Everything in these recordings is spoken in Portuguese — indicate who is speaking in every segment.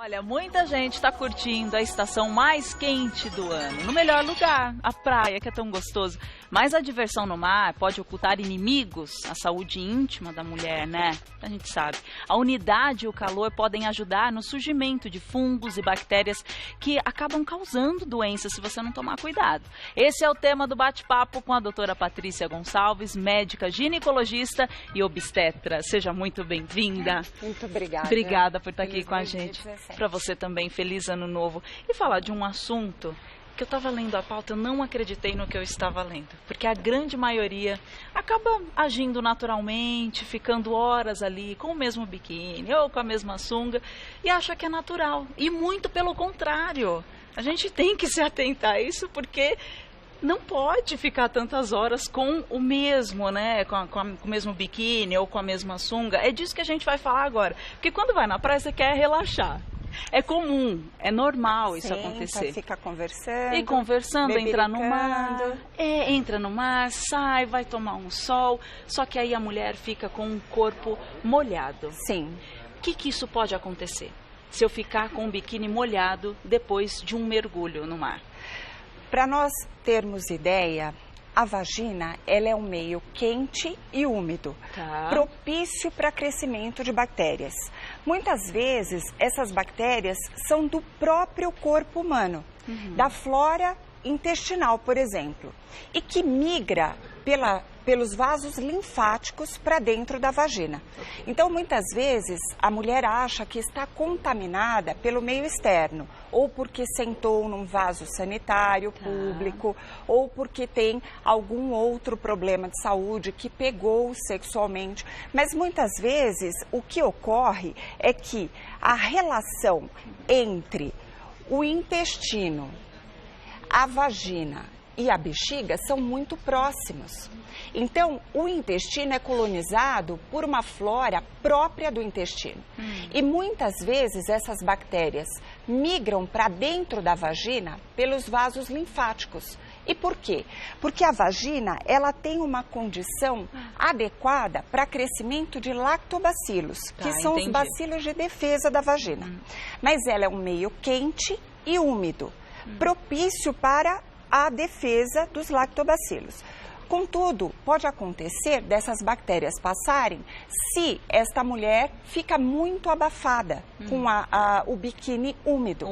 Speaker 1: Olha, muita gente está curtindo a estação mais quente do ano, no melhor lugar, a praia, que é tão gostoso. Mas a diversão no mar pode ocultar inimigos, a saúde íntima da mulher, né? A gente sabe. A umidade e o calor podem ajudar no surgimento de fungos e bactérias que acabam causando doenças se você não tomar cuidado. Esse é o tema do bate-papo com a doutora Patrícia Gonçalves, médica ginecologista e obstetra. Seja muito bem-vinda.
Speaker 2: Muito obrigada.
Speaker 1: Obrigada por estar aqui com a gente. Para você também, feliz ano novo. E falar de um assunto que eu estava lendo a pauta, eu não acreditei no que eu estava lendo. Porque a grande maioria acaba agindo naturalmente, ficando horas ali com o mesmo biquíni ou com a mesma sunga e acha que é natural. E muito pelo contrário. A gente tem que se atentar a isso porque não pode ficar tantas horas com o mesmo, né? Com o mesmo biquíni ou com a mesma sunga. É disso que a gente vai falar agora. Porque quando vai na praia, você quer relaxar. É comum, é normal isso acontecer.
Speaker 2: Fica conversando.
Speaker 1: E conversando, entrar no mar. Entra no mar, sai, vai tomar um sol. Só que aí a mulher fica com o corpo molhado.
Speaker 2: Sim.
Speaker 1: O que isso pode acontecer se eu ficar com o biquíni molhado depois de um mergulho no mar?
Speaker 2: Para nós termos ideia, a vagina ela é um meio quente e úmido, propício para crescimento de bactérias. Muitas vezes, essas bactérias são do próprio corpo humano, da flora intestinal, por exemplo, e que migra pelos vasos linfáticos para dentro da vagina. Então, muitas vezes, a mulher acha que está contaminada pelo meio externo, ou porque sentou num vaso sanitário público, ou porque tem algum outro problema de saúde que pegou sexualmente. Mas, muitas vezes, o que ocorre é que a relação entre o intestino, a vagina e a bexiga são muito próximos. Então, o intestino é colonizado por uma flora própria do intestino. E muitas vezes essas bactérias migram para dentro da vagina pelos vasos linfáticos. E por quê? Porque a vagina, ela tem uma condição adequada para crescimento de lactobacilos, que são os bacilos de defesa da vagina. Mas ela é um meio quente e úmido, propício para a defesa dos lactobacilos. Contudo, pode acontecer dessas bactérias passarem se esta mulher fica muito abafada com o biquíni úmido.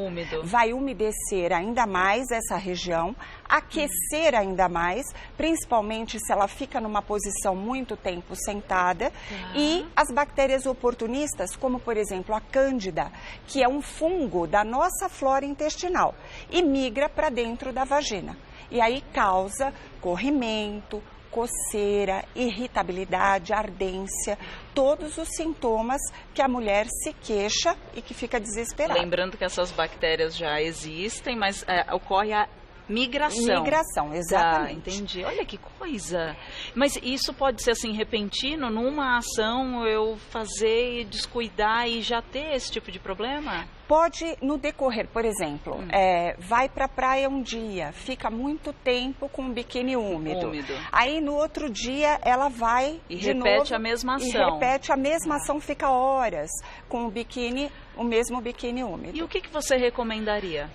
Speaker 2: Vai umedecer ainda mais essa região, aquecer ainda mais, principalmente se ela fica numa posição muito tempo sentada. E as bactérias oportunistas, como por exemplo a cândida, que é um fungo da nossa flora intestinal e migra para dentro da vagina. E aí causa corrimento, coceira, irritabilidade, ardência, todos os sintomas que a mulher se queixa e que fica desesperada.
Speaker 1: Lembrando que essas bactérias já existem, mas ocorre a migração.
Speaker 2: Migração, exatamente.
Speaker 1: Entendi. Olha que coisa. Mas isso pode ser assim, repentino, numa ação eu fazer e descuidar e já ter esse tipo de problema?
Speaker 2: Pode, no decorrer, por exemplo, vai para a praia um dia, fica muito tempo com o biquíni úmido. Aí no outro dia ela vai
Speaker 1: e
Speaker 2: de
Speaker 1: repete
Speaker 2: novo,
Speaker 1: a mesma ação.
Speaker 2: E repete a mesma ação, fica horas com o mesmo biquíni úmido.
Speaker 1: E o que você recomendaria?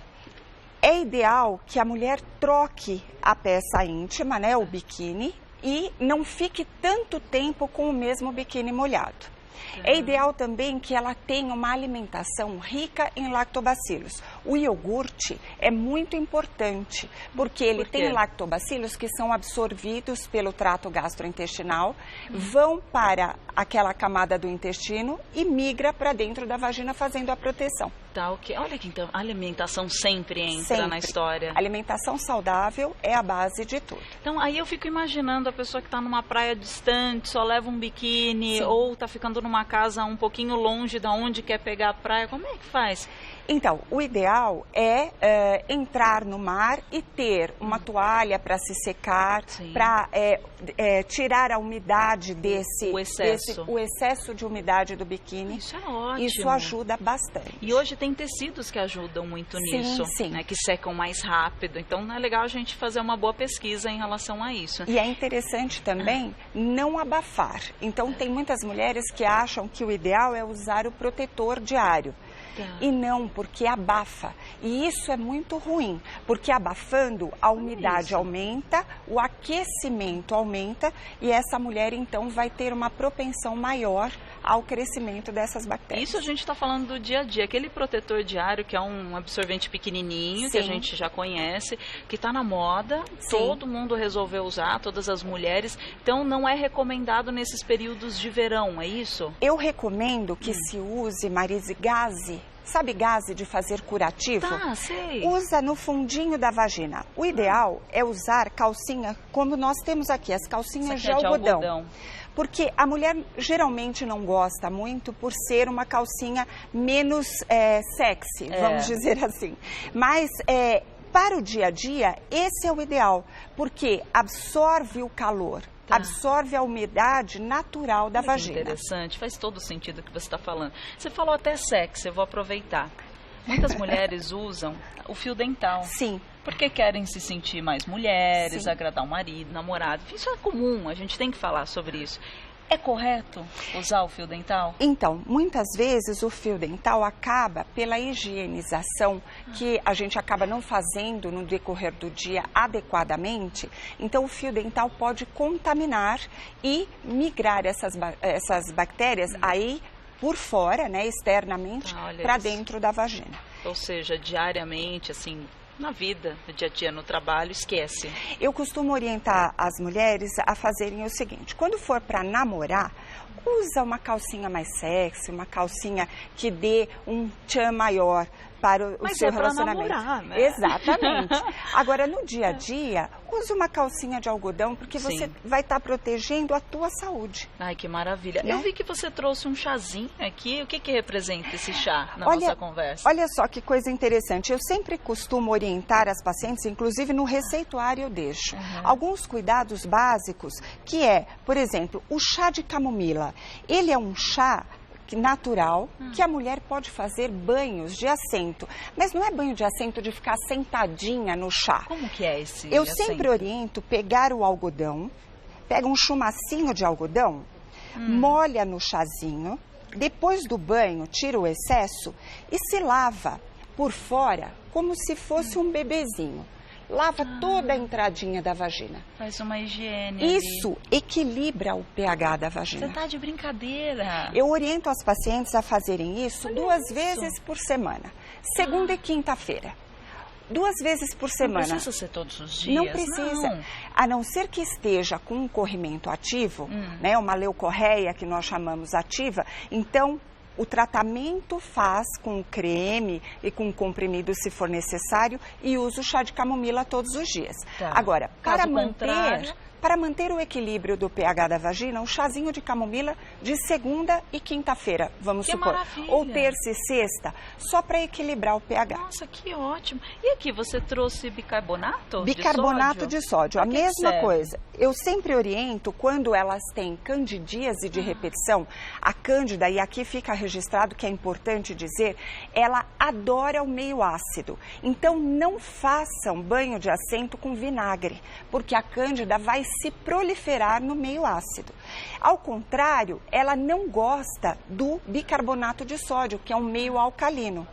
Speaker 2: É ideal que a mulher troque a peça íntima, né, o biquíni, e não fique tanto tempo com o mesmo biquíni molhado. É ideal também que ela tenha uma alimentação rica em lactobacilos. O iogurte é muito importante, porque ele tem lactobacilos que são absorvidos pelo trato gastrointestinal, vão para aquela camada do intestino e migra para dentro da vagina fazendo a proteção.
Speaker 1: Olha que então, a alimentação sempre entra na história.
Speaker 2: A alimentação saudável é a base de tudo.
Speaker 1: Então, aí eu fico imaginando a pessoa que está numa praia distante, só leva um biquíni, ou está ficando numa casa um pouquinho longe da onde quer pegar a praia. Como é que faz?
Speaker 2: Então, o ideal é entrar no mar e ter uma toalha para se secar, para tirar a umidade o excesso de umidade do biquíni.
Speaker 1: Isso é ótimo.
Speaker 2: Isso ajuda bastante.
Speaker 1: E hoje tem tecidos que ajudam muito nisso, né, que secam mais rápido. Então, é legal a gente fazer uma boa pesquisa em relação a isso.
Speaker 2: E é interessante também não abafar. Então, tem muitas mulheres que acham que o ideal é usar o protetor diário. e não porque abafa. E isso é muito ruim, porque abafando a umidade aumenta, o aquecimento aumenta e essa mulher então vai ter uma propensão maior ao crescimento dessas bactérias.
Speaker 1: Isso a gente está falando do dia a dia, aquele protetor diário que é um absorvente pequenininho, que a gente já conhece, que está na moda, todo mundo resolveu usar, todas as mulheres, então não é recomendado nesses períodos de verão, é isso?
Speaker 2: Eu recomendo que se use, Marise, gaze. Sabe gaze de fazer curativo?
Speaker 1: Tá, sei.
Speaker 2: Usa no fundinho da vagina. O ideal é usar calcinha, como nós temos aqui, as calcinhas de algodão. Porque a mulher geralmente não gosta muito por ser uma calcinha menos sexy, vamos dizer assim. Mas para o dia a dia, esse é o ideal, porque absorve o calor. Absorve a umidade natural da vagina.
Speaker 1: Interessante, faz todo sentido o que você está falando. Você falou até sexo, eu vou aproveitar. Muitas mulheres usam o fio dental.
Speaker 2: Sim.
Speaker 1: Porque querem se sentir mais mulheres, agradar o marido, namorado. Isso é comum, a gente tem que falar sobre isso. É correto usar o fio dental?
Speaker 2: Então, muitas vezes o fio dental acaba pela higienização que a gente acaba não fazendo no decorrer do dia adequadamente. Então, o fio dental pode contaminar e migrar essas bactérias aí por fora, né, externamente, para dentro da vagina.
Speaker 1: Ou seja, diariamente, assim, na vida, no dia a dia, no trabalho, esquece.
Speaker 2: Eu costumo orientar as mulheres a fazerem o seguinte: quando for para namorar, usa uma calcinha mais sexy, uma calcinha que dê um tchan maior para o seu relacionamento.
Speaker 1: Namorar, né?
Speaker 2: Exatamente. Agora, no dia a dia, use uma calcinha de algodão, porque você vai estar protegendo a tua saúde.
Speaker 1: Ai, que maravilha. Né? Eu vi que você trouxe um chazinho aqui. O que representa esse chá na nossa conversa?
Speaker 2: Olha só que coisa interessante. Eu sempre costumo orientar as pacientes, inclusive no receituário eu deixo, alguns cuidados básicos, que é, por exemplo, o chá de camomila. Ele é um chá natural, que a mulher pode fazer banhos de assento, mas não é banho de assento de ficar sentadinha no chá.
Speaker 1: Como que é esse
Speaker 2: Eu
Speaker 1: assento?
Speaker 2: sempre oriento pegar o algodão, pega um chumacinho de algodão, molha no chazinho, depois do banho tira o excesso e se lava por fora como se fosse um bebezinho. Lava toda a entradinha da vagina.
Speaker 1: Faz uma higiene.
Speaker 2: Isso equilibra o pH da vagina.
Speaker 1: Você tá de brincadeira.
Speaker 2: Eu oriento as pacientes a fazerem isso 2 vezes por semana. Segunda e quinta-feira. 2 vezes por semana.
Speaker 1: Não precisa ser todos os dias?
Speaker 2: Não precisa.
Speaker 1: Não.
Speaker 2: A não ser que esteja com um corrimento ativo, né, uma leucorreia que nós chamamos ativa, então o tratamento faz com creme e com comprimido se for necessário e usa o chá de camomila todos os dias. Agora, para manter o equilíbrio do pH da vagina, um chazinho de camomila de segunda e quinta-feira, vamos supor.
Speaker 1: Maravilha.
Speaker 2: Ou terça e sexta, só para equilibrar o pH.
Speaker 1: Nossa, que ótimo. E aqui, você trouxe bicarbonato?
Speaker 2: Bicarbonato de sódio, a mesma
Speaker 1: serve?
Speaker 2: coisa. Eu sempre oriento quando elas têm candidíase de repetição. A cândida, e aqui fica registrado que é importante dizer, ela adora o meio ácido. Então, não façam banho de assento com vinagre, porque a cândida vai se proliferar no meio ácido. Ao contrário, ela não gosta do bicarbonato de sódio, que é um meio alcalino.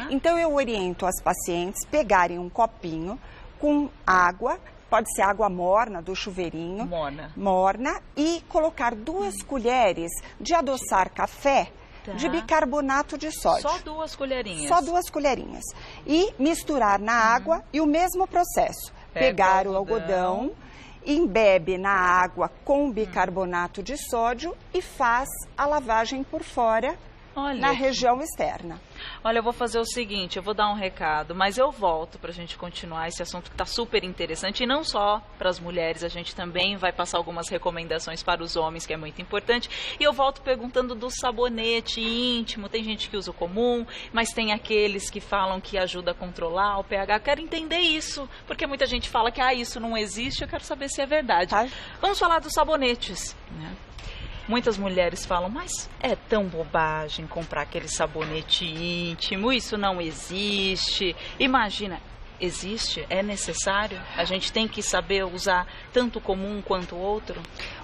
Speaker 2: Então, eu oriento as pacientes pegarem um copinho com água, pode ser água morna do chuveirinho, morna, e colocar 2 colheres de adoçar café de bicarbonato de sódio.
Speaker 1: Só 2 colherinhas?
Speaker 2: Só 2 colherinhas. E misturar na água e o mesmo processo. Pegar o algodão, embebe na água com bicarbonato de sódio e faz a lavagem por fora na região externa.
Speaker 1: Olha, eu vou fazer o seguinte, eu vou dar um recado, mas eu volto para a gente continuar esse assunto que está super interessante, e não só para as mulheres, a gente também vai passar algumas recomendações para os homens, que é muito importante, e eu volto perguntando do sabonete íntimo. Tem gente que usa o comum, mas tem aqueles que falam que ajuda a controlar o pH. Eu quero entender isso, porque muita gente fala que isso não existe, eu quero saber se é verdade. Vamos falar dos sabonetes, né? Muitas mulheres falam, mas é tão bobagem comprar aquele sabonete íntimo, isso não existe. Imagina, existe? É necessário? A gente tem que saber usar tanto o comum quanto o outro?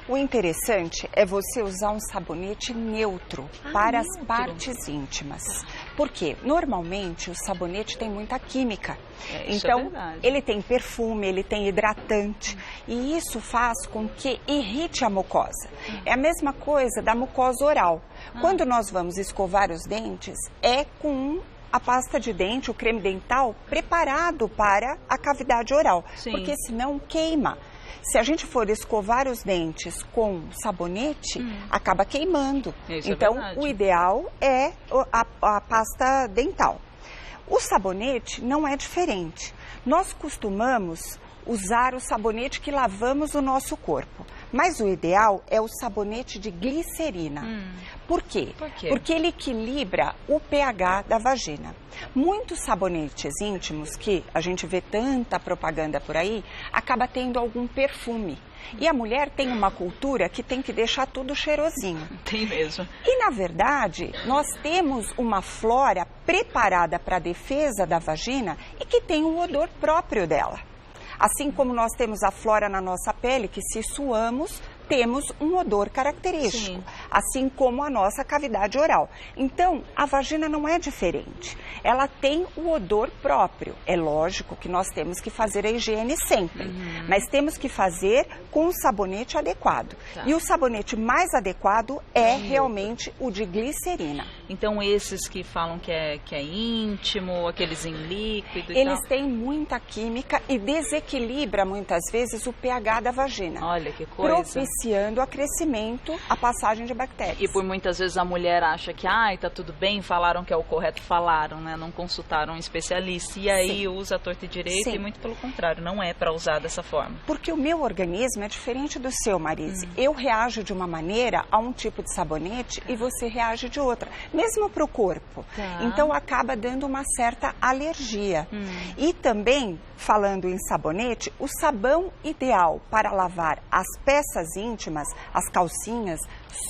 Speaker 2: O interessante é você usar um sabonete neutro para as partes íntimas. Por quê? Normalmente o sabonete tem muita química.
Speaker 1: Isso
Speaker 2: então,
Speaker 1: é verdade.
Speaker 2: ele tem perfume, ele tem hidratante. E isso faz com que irrite a mucosa. É a mesma coisa da mucosa oral. Quando nós vamos escovar os dentes, é com a pasta de dente, o creme dental, preparado para a cavidade oral.
Speaker 1: Sim.
Speaker 2: Porque senão queima. Se a gente for escovar os dentes com sabonete, acaba queimando.
Speaker 1: Isso
Speaker 2: então,
Speaker 1: é verdade.
Speaker 2: o ideal é a pasta dental. O sabonete não é diferente. Nós costumamos usar o sabonete que lavamos o nosso corpo. Mas o ideal é o sabonete de glicerina. Por quê?
Speaker 1: Por quê?
Speaker 2: Porque ele equilibra o pH da vagina. Muitos sabonetes íntimos, que a gente vê tanta propaganda por aí, acaba tendo algum perfume. E a mulher tem uma cultura que tem que deixar tudo cheirosinho.
Speaker 1: Tem mesmo.
Speaker 2: E, na verdade, nós temos uma flora preparada para a defesa da vagina e que tem um odor próprio dela. Assim como nós temos a flora na nossa pele, que se suamos, temos um odor característico,
Speaker 1: Sim.
Speaker 2: assim como a nossa cavidade oral. Então, a vagina não é diferente. Ela tem o odor próprio. É lógico que nós temos que fazer a higiene sempre, mas temos que fazer com o sabonete adequado.
Speaker 1: Tá.
Speaker 2: E o sabonete mais adequado é realmente o de glicerina.
Speaker 1: Então, esses que falam que é íntimo, aqueles em líquido e
Speaker 2: Eles
Speaker 1: tal.
Speaker 2: têm muita química e desequilibra muitas vezes o pH da vagina.
Speaker 1: Olha que coisa.
Speaker 2: Propiciando a crescimento, a passagem de bactérias.
Speaker 1: E por muitas vezes a mulher acha que, tá tudo bem, falaram que é o correto, falaram, né? Não consultaram um especialista. E aí
Speaker 2: Sim.
Speaker 1: usa a torta e direito
Speaker 2: Sim.
Speaker 1: e muito pelo contrário, não é para usar dessa forma.
Speaker 2: Porque o meu organismo é diferente do seu, Marise. Eu reajo de uma maneira a um tipo de sabonete e você reage de outra, mesmo para o corpo.
Speaker 1: Tá.
Speaker 2: Então acaba dando uma certa alergia. E também, falando em sabonete, o sabão ideal para lavar as peças íntimas, as calcinhas,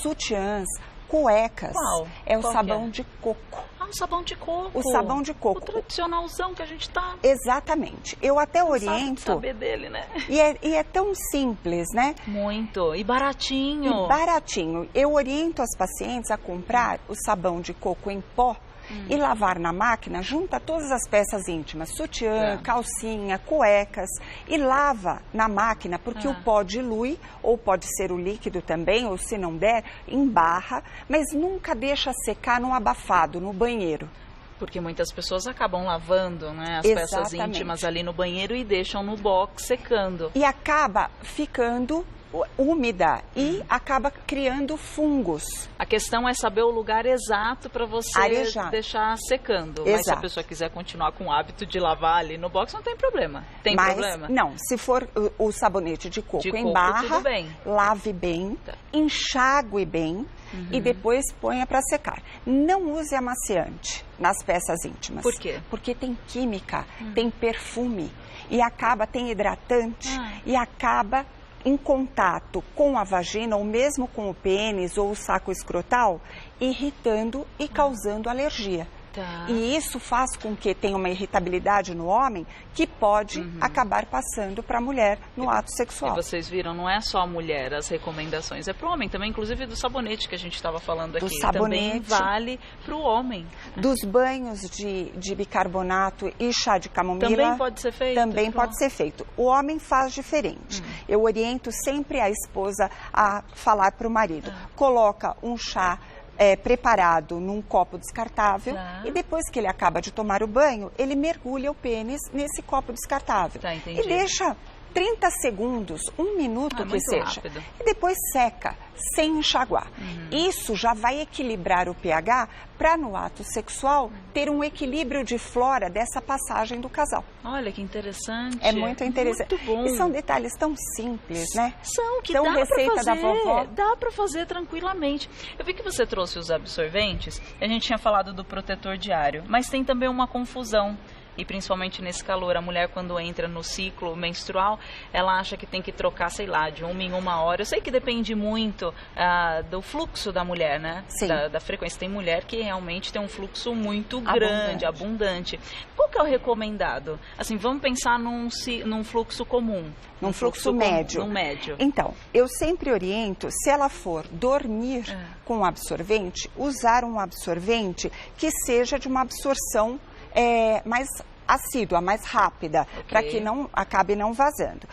Speaker 2: sutiãs, cuecas,
Speaker 1: Qual?
Speaker 2: é o
Speaker 1: Qual que
Speaker 2: sabão
Speaker 1: é?
Speaker 2: de coco.
Speaker 1: O sabão de coco.
Speaker 2: O sabão de coco.
Speaker 1: O tradicionalzão que a gente tá
Speaker 2: Exatamente. Eu até
Speaker 1: cansado de
Speaker 2: oriento.
Speaker 1: saber dele, né?
Speaker 2: E é tão simples, né?
Speaker 1: Muito. E baratinho.
Speaker 2: E baratinho. Eu oriento as pacientes a comprar o sabão de coco em pó e lavar na máquina, junta todas as peças íntimas, sutiã, calcinha, cuecas, e lava na máquina, porque o pó dilui, ou pode ser o líquido também, ou se não der, embarra, mas nunca deixa secar no abafado, no banheiro.
Speaker 1: Porque muitas pessoas acabam lavando, né, as
Speaker 2: Exatamente.
Speaker 1: peças íntimas ali no banheiro e deixam no box secando.
Speaker 2: E acaba ficando úmida e acaba criando fungos.
Speaker 1: A questão é saber o lugar exato para você
Speaker 2: Arejar.
Speaker 1: deixar secando. Mas se a
Speaker 2: Exato.
Speaker 1: pessoa quiser continuar com o hábito de lavar ali no box, não tem problema. Tem
Speaker 2: Mas,
Speaker 1: problema?
Speaker 2: não, se for o sabonete de coco
Speaker 1: De
Speaker 2: em
Speaker 1: coco,
Speaker 2: barra,
Speaker 1: tudo bem.
Speaker 2: lave bem,
Speaker 1: Tá.
Speaker 2: enxague bem e depois ponha para secar. Não use amaciante nas peças íntimas.
Speaker 1: Por quê?
Speaker 2: Porque tem química, tem perfume e tem hidratante e acaba em contato com a vagina ou mesmo com o pênis ou o saco escrotal, irritando e causando alergia.
Speaker 1: Tá.
Speaker 2: E isso faz com que tenha uma irritabilidade no homem que pode acabar passando para a mulher no ato
Speaker 1: E
Speaker 2: sexual.
Speaker 1: vocês viram, não é só a mulher as recomendações, é para o homem também, inclusive do sabonete que a gente estava falando aqui. Também
Speaker 2: sabonete.
Speaker 1: vale para o homem.
Speaker 2: Dos banhos de bicarbonato e chá de camomila.
Speaker 1: Também pode ser feito?
Speaker 2: Também
Speaker 1: Pronto.
Speaker 2: pode ser feito. O homem faz diferente. Eu oriento sempre a esposa a falar para o marido. Coloca um chá preparado num copo descartável
Speaker 1: Tá.
Speaker 2: e depois que ele acaba de tomar o banho, ele mergulha o pênis nesse copo descartável.
Speaker 1: Tá, entendi.
Speaker 2: E deixa 30 segundos, 1 minuto que
Speaker 1: muito
Speaker 2: seja.
Speaker 1: rápido.
Speaker 2: E depois seca, sem enxaguar. Isso já vai equilibrar o pH para no ato sexual ter um equilíbrio de flora dessa passagem do casal.
Speaker 1: Olha que interessante.
Speaker 2: É muito interessante.
Speaker 1: Muito bom.
Speaker 2: E são detalhes tão simples, né?
Speaker 1: São, que
Speaker 2: Então,
Speaker 1: dá
Speaker 2: receita
Speaker 1: pra
Speaker 2: da
Speaker 1: fazer,
Speaker 2: vovó.
Speaker 1: dá pra fazer tranquilamente. Eu vi que você trouxe os absorventes, a gente tinha falado do protetor diário, mas tem também uma confusão. e principalmente nesse calor, a mulher quando entra no ciclo menstrual, ela acha que tem que trocar, sei lá, de 1 em 1 hora. Eu sei que depende muito do fluxo da mulher, né?
Speaker 2: Sim.
Speaker 1: Da frequência. Tem mulher que realmente tem um fluxo muito grande, abundante. Qual que é o recomendado? Assim, vamos pensar num fluxo comum.
Speaker 2: Num fluxo médio.
Speaker 1: Num médio.
Speaker 2: Então, eu sempre oriento, se ela for dormir com um absorvente, usar um absorvente que seja de uma absorção mais assídua, mais rápida, para que não acabe não vazando.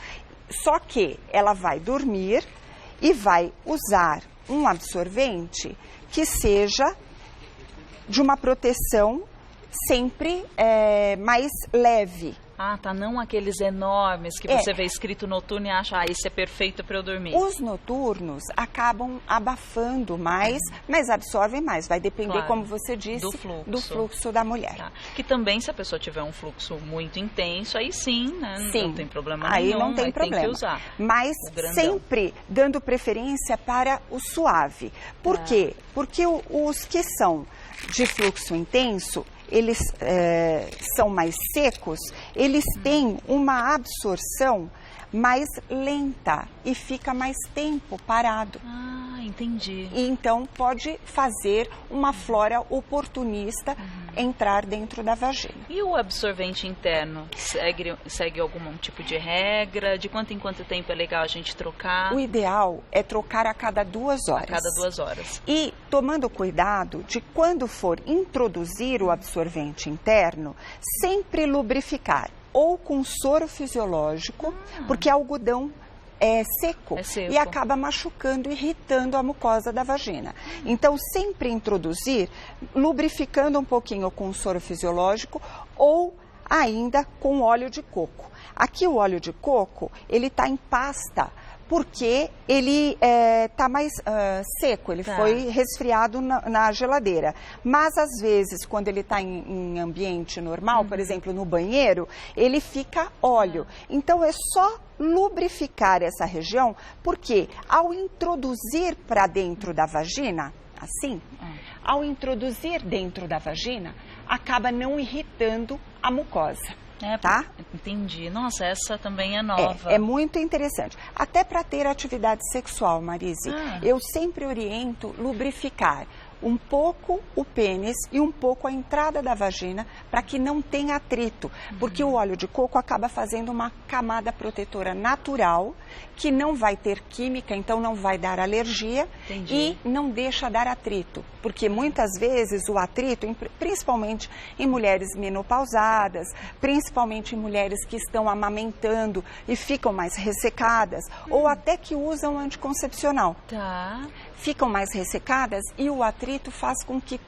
Speaker 2: Só que ela vai dormir e vai usar um absorvente que seja de uma proteção sempre mais leve.
Speaker 1: Ah, tá, não aqueles enormes que você vê escrito noturno e acha, esse é perfeito para eu dormir.
Speaker 2: Os noturnos acabam abafando mais, mas absorvem mais. Vai depender, claro, como você disse, do fluxo da mulher.
Speaker 1: Tá. Que também, se a pessoa tiver um fluxo muito intenso, aí sim, né?
Speaker 2: Sim.
Speaker 1: Não tem problema
Speaker 2: aí
Speaker 1: nenhum.
Speaker 2: Não tem problema.
Speaker 1: Tem que usar.
Speaker 2: Mas sempre dando preferência para o suave. Por quê? Porque os que são de fluxo intenso, eles são mais secos, eles têm uma absorção mais lenta e fica mais tempo parado.
Speaker 1: Ah, entendi.
Speaker 2: E então pode fazer uma flora oportunista entrar dentro da vagina.
Speaker 1: E o absorvente interno segue algum tipo de regra? De quanto em quanto tempo é legal a gente trocar?
Speaker 2: O ideal é trocar a cada 2 horas.
Speaker 1: A cada 2 horas.
Speaker 2: E tomando cuidado de quando for introduzir o absorvente interno, sempre lubrificar ou com soro fisiológico, porque algodão é seco e acaba machucando, irritando a mucosa da vagina. Então, sempre introduzir, lubrificando um pouquinho com soro fisiológico ou ainda com óleo de coco. Aqui o óleo de coco, ele está em pasta, porque ele está mais seco, ele foi resfriado na geladeira. Mas, às vezes, quando ele está em ambiente normal, por exemplo, no banheiro, ele fica óleo. Então, é só lubrificar essa região, porque ao introduzir para dentro da vagina, assim, ao introduzir dentro da vagina, acaba não irritando a mucosa. Tá?
Speaker 1: Entendi. Nossa, essa também é nova.
Speaker 2: É muito interessante. Até para ter atividade sexual, Marise, eu sempre oriento lubrificar um pouco o pênis e um pouco a entrada da vagina para que não tenha atrito, porque o óleo de coco acaba fazendo uma camada protetora natural que não vai ter química, então não vai dar alergia e não deixa dar atrito, porque muitas vezes o atrito, principalmente em mulheres menopausadas, principalmente em mulheres que estão amamentando e ficam mais ressecadas, ou até que usam anticoncepcional. Ficam mais ressecadas e o atrito faz com que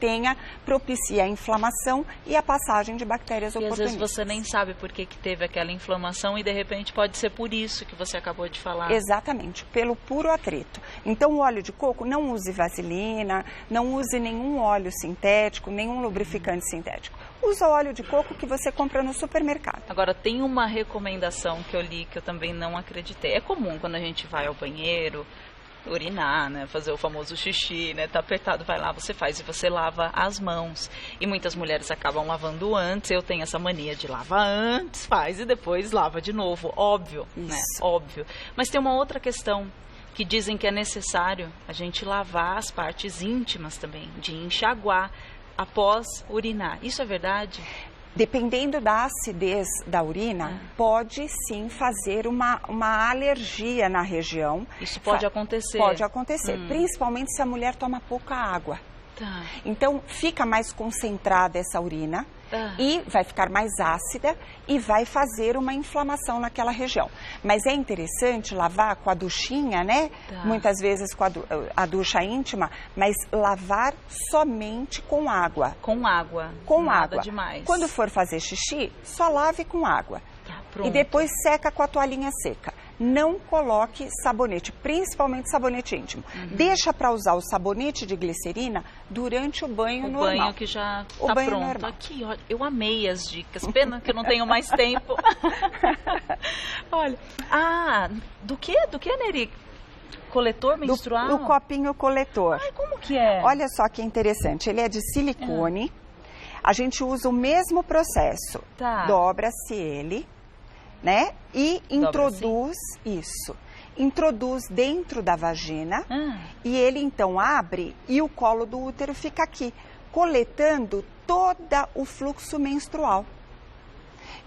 Speaker 2: propicia a inflamação e a passagem de bactérias oportunistas.
Speaker 1: E às vezes você nem sabe por que teve aquela inflamação e de repente pode ser por isso que você acabou de falar.
Speaker 2: Exatamente, pelo puro atrito. Então o óleo de coco, não use vaselina, não use nenhum óleo sintético, nenhum lubrificante sintético. Usa o óleo de coco que você compra no supermercado.
Speaker 1: Agora, tem uma recomendação que eu li que eu também não acreditei. É comum quando a gente vai ao banheiro urinar, né, fazer o famoso xixi, né, tá apertado, vai lá, você faz e você lava as mãos. E muitas mulheres acabam lavando antes, eu tenho essa mania de lavar antes, faz e depois lava de novo, óbvio, né, óbvio. Mas tem uma outra questão que dizem que é necessário a gente lavar as partes íntimas também, de enxaguar após urinar. Isso é verdade?
Speaker 2: Dependendo da acidez da urina, pode sim fazer uma alergia na região.
Speaker 1: Isso pode acontecer?
Speaker 2: Pode acontecer, principalmente se a mulher toma pouca água. Então, fica mais concentrada essa urina e vai ficar mais ácida e vai fazer uma inflamação naquela região. Mas é interessante lavar com a duchinha, né? Muitas vezes com a ducha íntima, mas lavar somente com água.
Speaker 1: Com água?
Speaker 2: Com
Speaker 1: nada
Speaker 2: água.
Speaker 1: Demais.
Speaker 2: Quando for fazer xixi, só lave com água. E depois seca com a toalhinha seca. Não coloque sabonete, principalmente sabonete íntimo. Deixa para usar o sabonete de glicerina durante o banho normal.
Speaker 1: O banho que já está pronto.
Speaker 2: Normal.
Speaker 1: Aqui, olha, eu amei as dicas. Pena que eu não tenho mais tempo. Olha, do que, Neri? Coletor menstrual?
Speaker 2: Do copinho coletor.
Speaker 1: Ai, como que é?
Speaker 2: Olha só que interessante, ele é de silicone. A gente usa o mesmo processo.
Speaker 1: Tá.
Speaker 2: Dobra-se ele, né? E introduz isso. Introduz dentro da vagina e ele então abre e o colo do útero fica aqui, coletando todo o fluxo menstrual.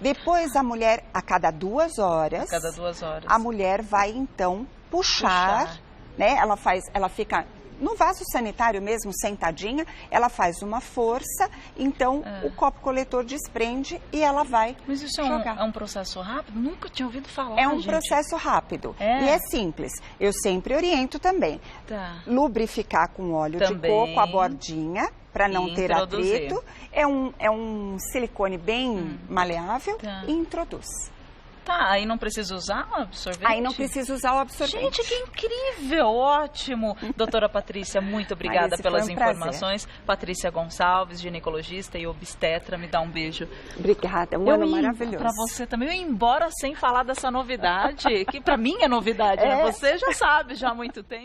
Speaker 2: Depois a mulher, a cada 2 horas, a mulher vai então puxar. Né? Ela fica no vaso sanitário mesmo, sentadinha, ela faz uma força, então o copo coletor desprende e ela vai
Speaker 1: Mas isso
Speaker 2: jogar.
Speaker 1: É um processo rápido? Nunca tinha ouvido falar,
Speaker 2: É um
Speaker 1: gente.
Speaker 2: processo rápido e é simples. Eu sempre oriento também.
Speaker 1: Tá.
Speaker 2: Lubrificar com óleo de coco a bordinha, para não ter atrito. É um silicone bem maleável e introduz.
Speaker 1: Tá, aí não precisa usar o absorvente?
Speaker 2: Aí não precisa usar o absorvente.
Speaker 1: Gente, que incrível, ótimo. Doutora Patrícia, muito obrigada pelas informações. Patrícia Gonçalves, ginecologista e obstetra, me dá um beijo.
Speaker 2: Obrigada, um ano maravilhoso.
Speaker 1: Para você também, eu ia embora sem falar dessa novidade, que para mim é novidade, né? Você já sabe já há muito tempo.